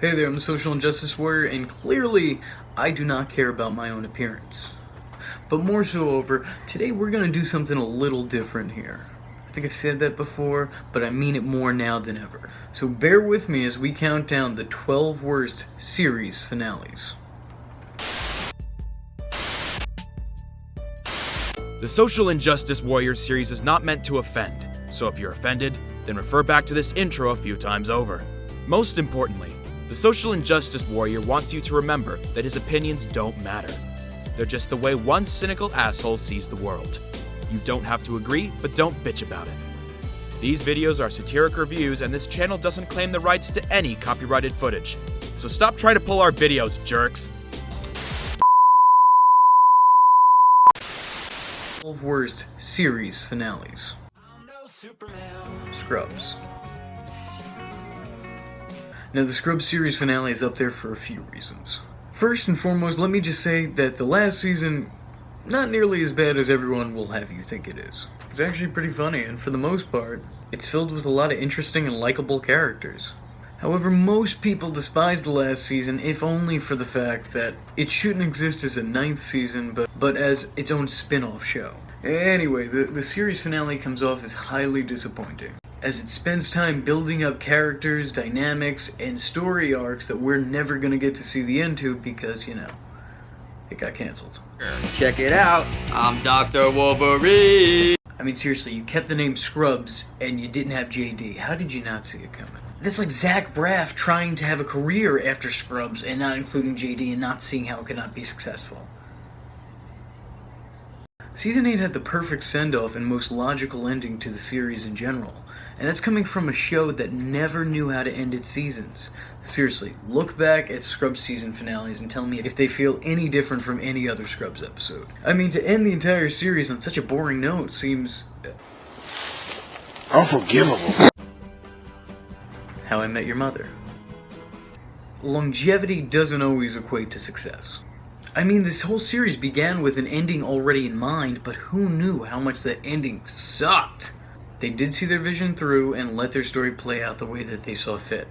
Hey there, I'm the Social Injustice Warrior, and clearly, I do not care about my own appearance. But more so over, today we're gonna do something a little different here. I think I've said that before, but I mean it more now than ever. So bear with me as we count down the 12 worst series finales. The Social Injustice Warrior series is not meant to offend, so if you're offended, then refer back to this intro a few times over. Most importantly, the Social Injustice Warrior wants you to remember that his opinions don't matter. They're just the way one cynical asshole sees the world. You don't have to agree, but don't bitch about it. These videos are satiric reviews, and this channel doesn't claim the rights to any copyrighted footage. So stop trying to pull our videos, jerks! 12 worst series finales. Scrubs. Now, the Scrubs series finale is up there for a few reasons. First and foremost, let me just say that the last season, not nearly as bad as everyone will have you think it is. It's actually pretty funny, and for the most part, it's filled with a lot of interesting and likable characters. However, most people despise the last season, if only for the fact that it shouldn't exist as a 9th season, but as its own spin-off show. Anyway, the series finale comes off as highly disappointing, as it spends time building up characters, dynamics, and story arcs that we're never gonna get to see the end to because, you know, it got cancelled. Check it out, I'm Dr. Wolverine! I mean, seriously, you kept the name Scrubs, and you didn't have JD. How did you not see it coming? That's like Zach Braff trying to have a career after Scrubs and not including JD and not seeing how it could not be successful. Season 8 had the perfect send-off and most logical ending to the series in general, and that's coming from a show that never knew how to end its seasons. Seriously, look back at Scrubs season finales and tell me if they feel any different from any other Scrubs episode. I mean, to end the entire series on such a boring note seems unforgivable. How I Met Your Mother. Longevity doesn't always equate to success. I mean, this whole series began with an ending already in mind, but who knew how much that ending sucked? They did see their vision through and let their story play out the way that they saw fit.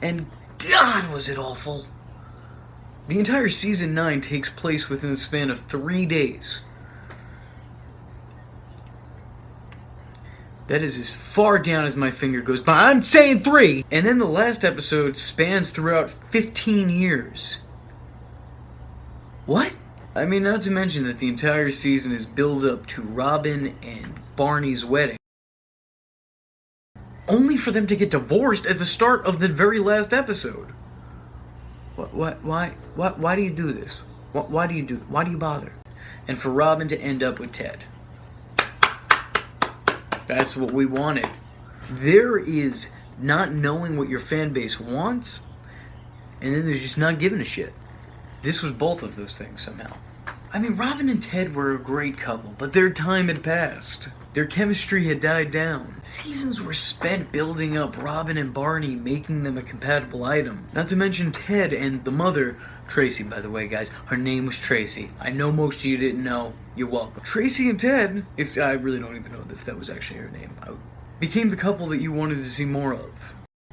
And God, was it awful! The entire season 9 takes place within the span of 3 days. That is as far down as my finger goes, but I'm saying 3! And then the last episode spans throughout 15 years. What? I mean, not to mention that the entire season is build up to Robin and Barney's wedding, only for them to get divorced at the start of the very last episode. Why do you do this? Why do you bother? And for Robin to end up with Ted. That's what we wanted. There is not knowing what your fan base wants, and then there's just not giving a shit. This was both of those things somehow. I mean, Robin and Ted were a great couple, but their time had passed. Their chemistry had died down. Seasons were spent building up Robin and Barney, making them a compatible item. Not to mention Ted and the mother, Tracy, by the way, guys. Her name was Tracy. I know most of you didn't know. You're welcome. Tracy and Ted, if I really don't even know if that was actually her name, became the couple that you wanted to see more of.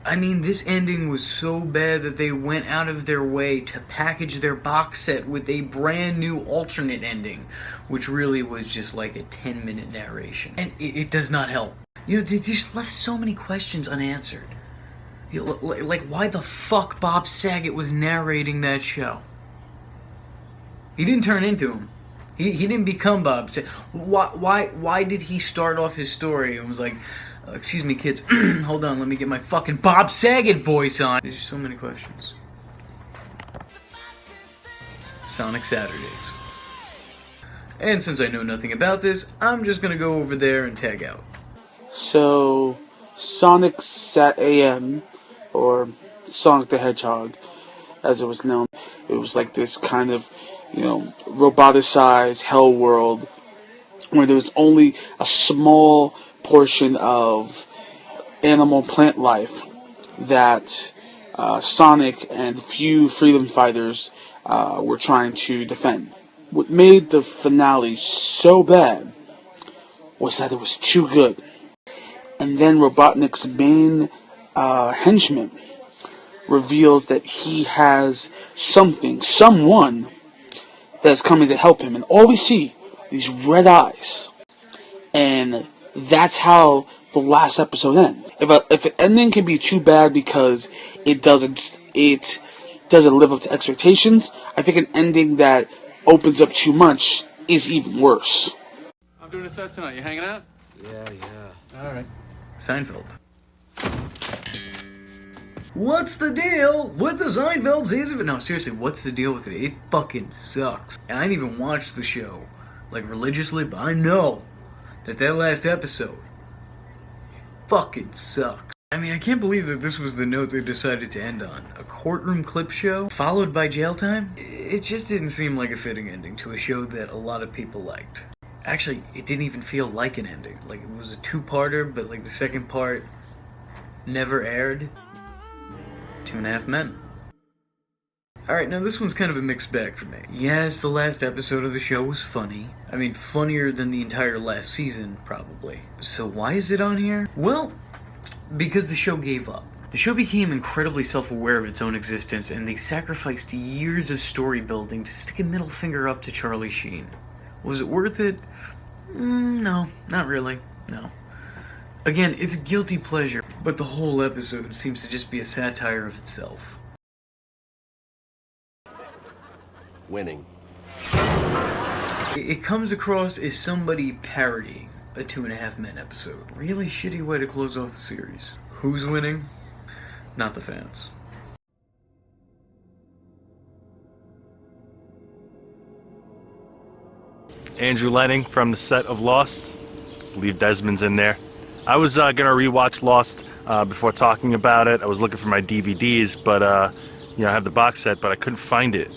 I mean, this ending was so bad that they went out of their way to package their box set with a brand new alternate ending, which really was just like a 10-minute narration. And it does not help. You know, they just left so many questions unanswered. Like, why the fuck Bob Saget was narrating that show? He didn't turn into him. He didn't become Bob Saget. Why did he start off his story and was like, excuse me, kids, hold on, let me get my fucking Bob Saget voice on. There's just so many questions. Sonic Saturdays. And since I know nothing about this, I'm just gonna go over there and tag out. So, Sonic Sat AM, or Sonic the Hedgehog, as it was known, it was like this kind of, roboticized hell world where there was only a small portion of animal plant life that Sonic and few freedom fighters were trying to defend. What made the finale so bad was that it was too good. And then Robotnik's main henchman reveals that he has someone that's coming to help him. And all we see, these red eyes. And that's how the last episode ends. If an ending can be too bad because it doesn't live up to expectations, I think an ending that opens up too much is even worse. I'm doing a set tonight. You hanging out? Yeah. All right. Seinfeld. What's the deal with the Seinfeld season? No, seriously, what's the deal with it? It fucking sucks. And I didn't even watch the show, like, religiously, but I know that last episode fucking sucks. I mean, I can't believe that this was the note they decided to end on. A courtroom clip show, followed by jail time? It just didn't seem like a fitting ending to a show that a lot of people liked. Actually, it didn't even feel like an ending. Like, it was a two-parter, but, like, the second part never aired. 2.5 Men. Alright, now this one's kind of a mixed bag for me. Yes, the last episode of the show was funny. I mean, funnier than the entire last season, probably. So why is it on here? Well, because the show gave up. The show became incredibly self-aware of its own existence, and they sacrificed years of story building to stick a middle finger up to Charlie Sheen. Was it worth it? No, not really. No. Again, it's a guilty pleasure, but the whole episode seems to just be a satire of itself. Winning. It comes across as somebody parodying a 2.5 Men episode. Really shitty way to close off the series. Who's winning? Not the fans. Andrew Lanning from the set of Lost. I believe Desmond's in there. I was gonna rewatch Lost before talking about it. I was looking for my DVDs, but I have the box set, but I couldn't find it.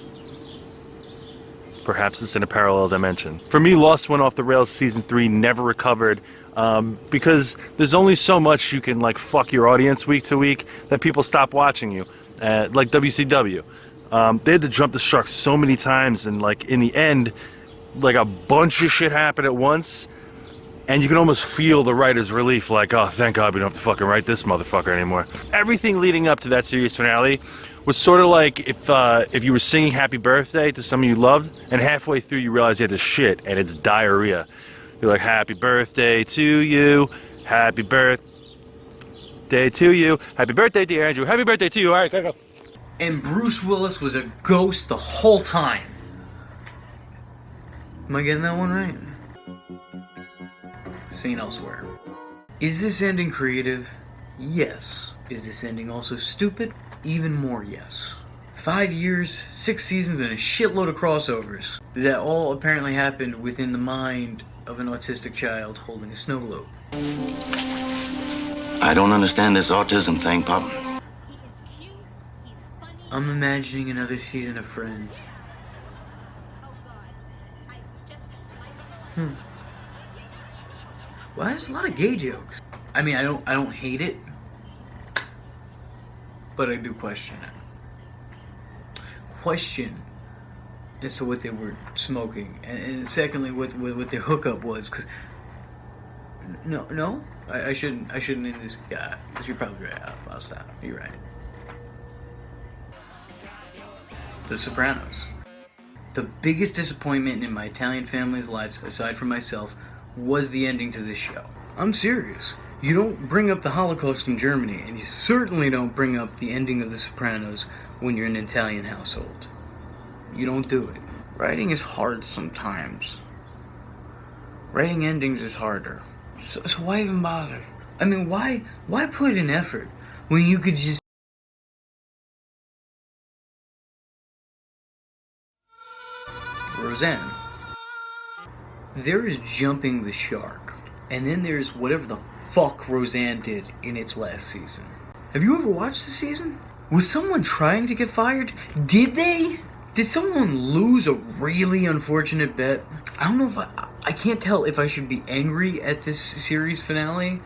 Perhaps it's in a parallel dimension. For me, Lost went off the rails season 3, never recovered, because there's only so much you can fuck your audience week to week that people stop watching you. Like WCW, they had to jump the shark so many times, and in the end, a bunch of shit happened at once, and you can almost feel the writer's relief, oh, thank God we don't have to fucking write this motherfucker anymore. Everything leading up to that series finale was sort of like if you were singing Happy Birthday to someone you loved, and halfway through you realize you had to shit, and it's diarrhea. You're like, happy birthday to you, happy birthday to you, happy birthday dear Andrew, happy birthday to you, alright, go. And Bruce Willis was a ghost the whole time. Am I getting that one right? Seen elsewhere. Is this ending creative? Yes. Is this ending also stupid? Even more yes. 5 years, 6 seasons, and a shitload of crossovers that all apparently happened within the mind of an autistic child holding a snow globe. I don't understand this autism thing, Pop. I'm imagining another season of Friends. Well, there's a lot of gay jokes. I mean, I don't hate it, but I do question it. Question as to what they were smoking, and secondly, what their hookup was. Because no, I shouldn't end this. Yeah, you're probably right. I'll stop. You're right. The Sopranos. The biggest disappointment in my Italian family's lives, aside from myself, was the ending to this show. I'm serious. You don't bring up the Holocaust in Germany, and you certainly don't bring up the ending of The Sopranos when you're in an Italian household. You don't do it. Writing is hard sometimes. Writing endings is harder. So why even bother? I mean, why put in effort when you could just... Roseanne. There is jumping the shark, and then there's whatever the fuck Roseanne did in its last season. Have you ever watched the season? Was someone trying to get fired? Did they? Did someone lose a really unfortunate bet? I don't know if I can't tell if I should be angry at this series finale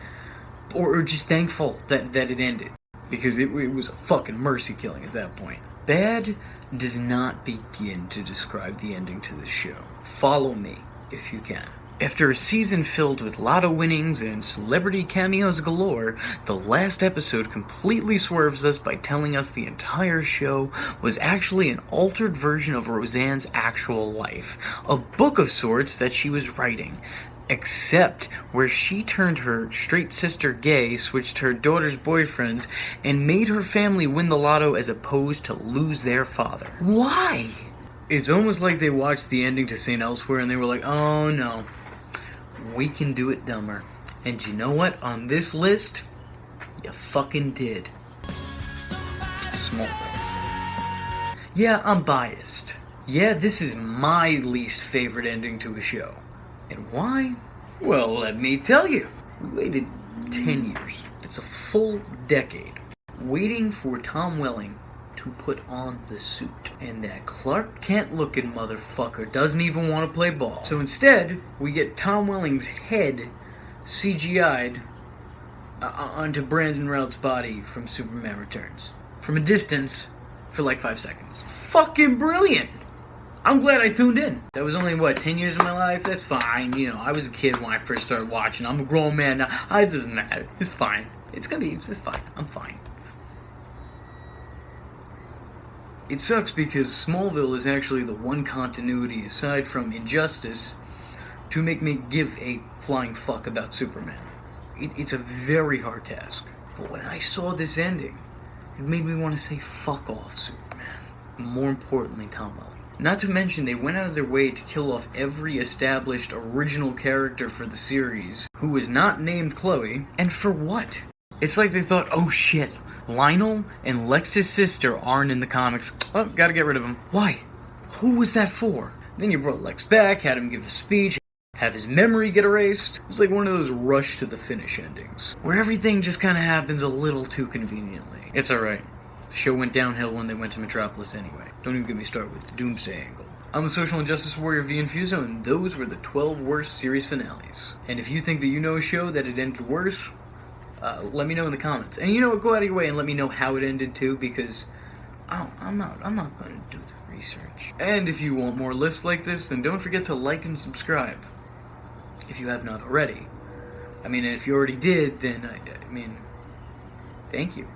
or just thankful that it ended, because it was a fucking mercy killing at that point. Bad does not begin to describe the ending to this show. Follow me if you can. After a season filled with lotto winnings and celebrity cameos galore, the last episode completely swerves us by telling us the entire show was actually an altered version of Roseanne's actual life, a book of sorts that she was writing. Except where she turned her straight sister gay, switched her daughter's boyfriends, and made her family win the lotto as opposed to lose their father. Why? It's almost like they watched the ending to St. Elsewhere and they were like, oh no, we can do it dumber. And you know what? On this list, you fucking did. Smallville. Yeah, I'm biased. Yeah, this is my least favorite ending to a show. And why? Well, let me tell you. We waited 10 years. It's a full decade. Waiting for Tom Welling to put on the suit. And that Clark Kent-looking motherfucker doesn't even want to play ball. So instead, we get Tom Welling's head CGI'd onto Brandon Routh's body from Superman Returns. From a distance for like 5 seconds. Fucking brilliant! I'm glad I tuned in. That was only, 10 years of my life? That's fine. You know, I was a kid when I first started watching. I'm a grown man now. It doesn't matter. It's fine. It's fine. I'm fine. It sucks because Smallville is actually the one continuity, aside from Injustice, to make me give a flying fuck about Superman. It's a very hard task. But when I saw this ending, it made me want to say fuck off, Superman. More importantly, Tom Welling. Not to mention, they went out of their way to kill off every established original character for the series, who was not named Chloe, and for what? It's like they thought, oh shit, Lionel and Lex's sister aren't in the comics. Oh, gotta get rid of them. Why? Who was that for? Then you brought Lex back, had him give a speech, have his memory get erased. It was like one of those rush to the finish endings, where everything just kinda happens a little too conveniently. It's alright. The show went downhill when they went to Metropolis anyway. Don't even get me started with the Doomsday angle. I'm the Social Injustice Warrior V Infuso, and those were the 12 worst series finales. And if you think that you know a show that it ended worse, let me know in the comments. And you know what, go out of your way and let me know how it ended too, because I'm not gonna do the research. And if you want more lists like this, then don't forget to like and subscribe, if you have not already. I mean, if you already did, then, thank you.